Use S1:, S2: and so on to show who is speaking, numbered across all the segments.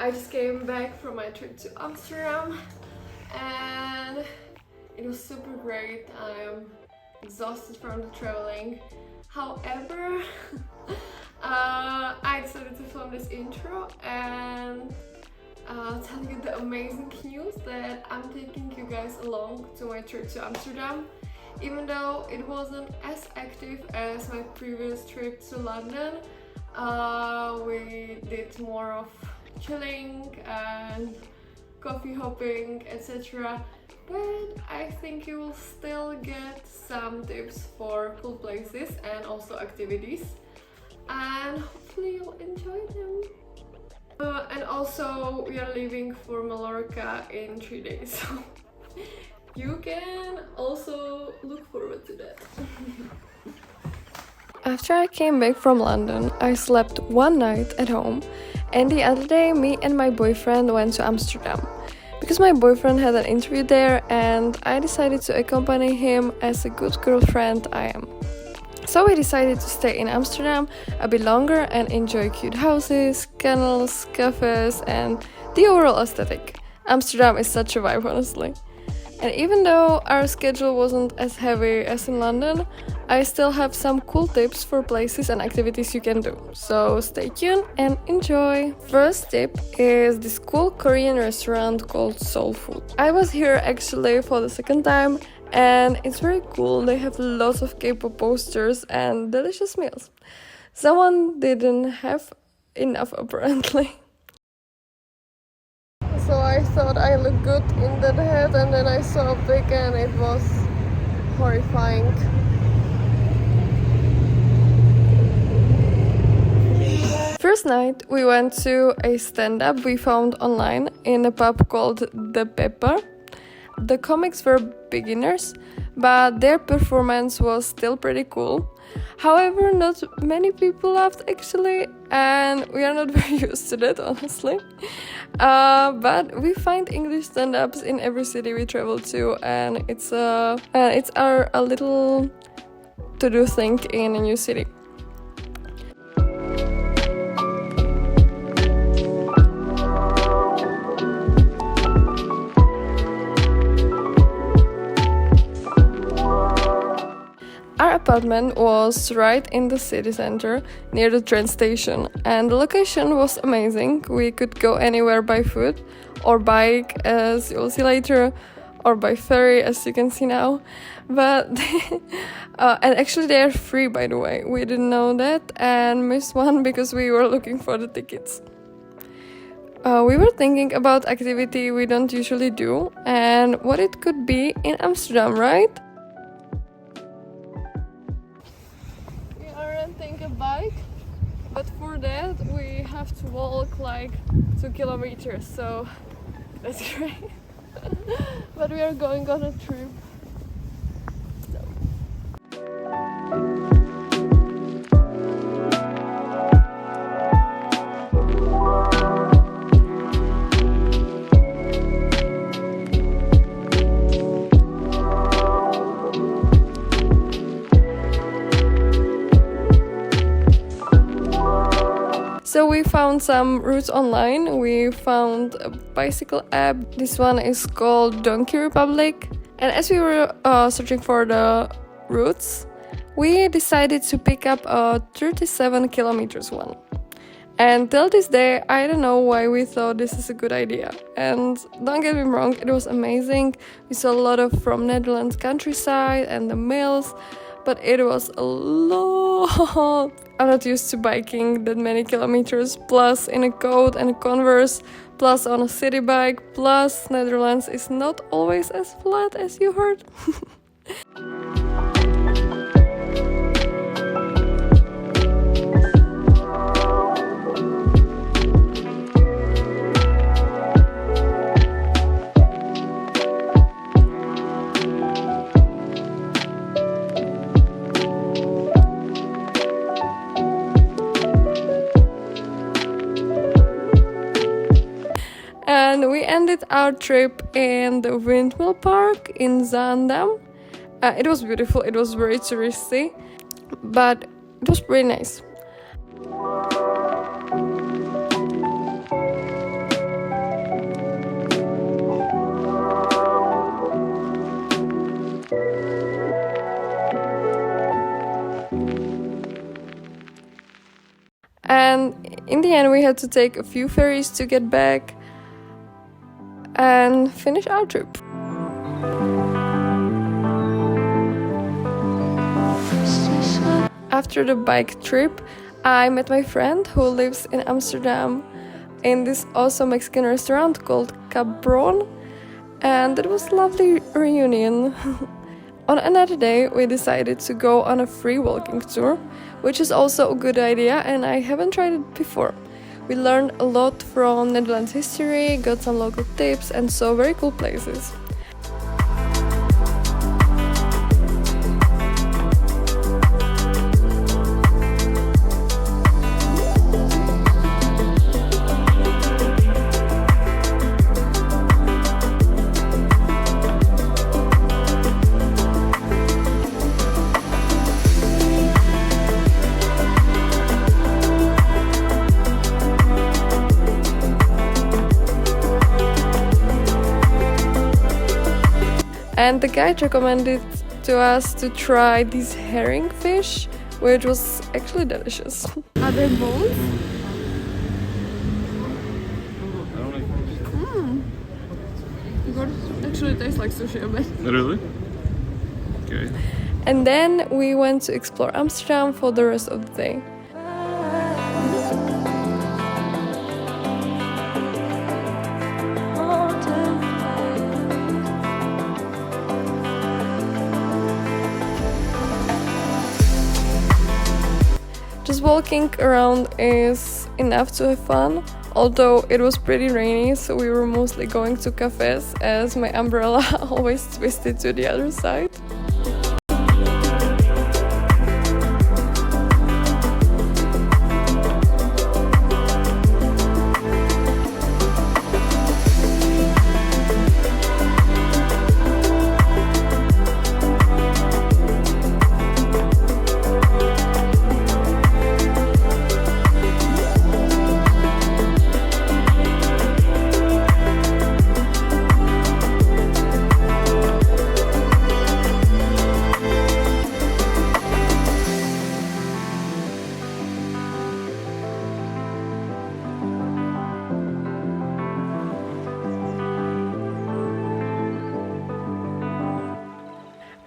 S1: I just came back from my trip to Amsterdam and it was super great. I am exhausted from the traveling. However, I decided to film this intro and tell you the amazing news that I'm taking you guys along to my trip to Amsterdam. Even though it wasn't as active as my previous trip to London, we did more of chilling and coffee hopping, etc. But I think you will still get some tips for cool places and also activities, and hopefully you'll enjoy them. And also we are leaving for Mallorca in 3 days, so you can also look forward to that. After I came back from London, I slept one night at home, and the other day me and my boyfriend went to Amsterdam. Because my boyfriend had an interview there and I decided to accompany him as a good girlfriend I am. So we decided to stay in Amsterdam a bit longer and enjoy cute houses, canals, cafes and the overall aesthetic. Amsterdam is such a vibe, honestly. And even though our schedule wasn't as heavy as in London, I still have some cool tips for places and activities you can do. So stay tuned and enjoy! First tip is this cool Korean restaurant called Soul Food. I was here actually for the second time and it's very cool. They have lots of K-pop posters and delicious meals. Someone didn't have enough apparently. So I thought I looked good in that hat and then I saw a pic and it was horrifying. First night we went to a stand-up we found online in a pub called The Pepper. The comics were beginners, but their performance was still pretty cool. However, not many people laughed actually, and we are not very used to that, honestly. But we find English stand-ups in every city we travel to, and it's our a little to-do thing in a new city. Our apartment was right in the city center, near the train station, and the location was amazing. We could go anywhere by foot, or bike, as you'll see later, or by ferry, as you can see now. But and actually they are free, by the way. We didn't know that and missed one because we were looking for the tickets. We were thinking about activity we don't usually do and what it could be in Amsterdam, right? Renting a bike, but for that we have to walk like 2 kilometers, so that's great. But we are going on a trip. So we found some routes online. We found a bicycle app. This one is called Donkey Republic. And as we were searching for the routes, we decided to pick up a 37 kilometers one. And till this day, I don't know why we thought this is a good idea. And don't get me wrong, it was amazing. We saw a lot of from Netherlands countryside and the mills, but it was a lot. I'm not used to biking that many kilometers, plus in a coat and a Converse, plus on a city bike, plus Netherlands is not always as flat as you heard. And we ended our trip in the windmill park in Zandaam. It was beautiful, it was very touristy, but it was pretty nice. In the end, we had to take a few ferries to get back and finish our trip. After the bike trip, I met my friend who lives in Amsterdam in this awesome Mexican restaurant called Cabron, and it was a lovely reunion. On another day, we decided to go on a free walking tour, which is also a good idea, and I haven't tried it before. We learned a lot from Netherlands history, got some local tips, and saw very cool places. And the guide recommended to us to try this herring fish, which was actually delicious. Are there bones? It actually tastes like sushi a bit.
S2: Really? Okay.
S1: And then we went to explore Amsterdam for the rest of the day. Just walking around is enough to have fun, although it was pretty rainy, so we were mostly going to cafes as my umbrella always twisted to the other side.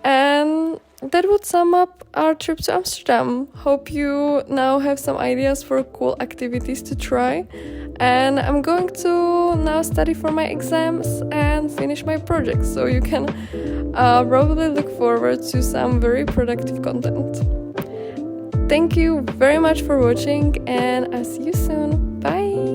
S1: And that would sum up our trip to Amsterdam. Hope you now have some ideas for cool activities to try. And I'm going to now study for my exams and finish my projects, so you can probably look forward to some very productive content. Thank you very much for watching, and I'll see you soon. Bye!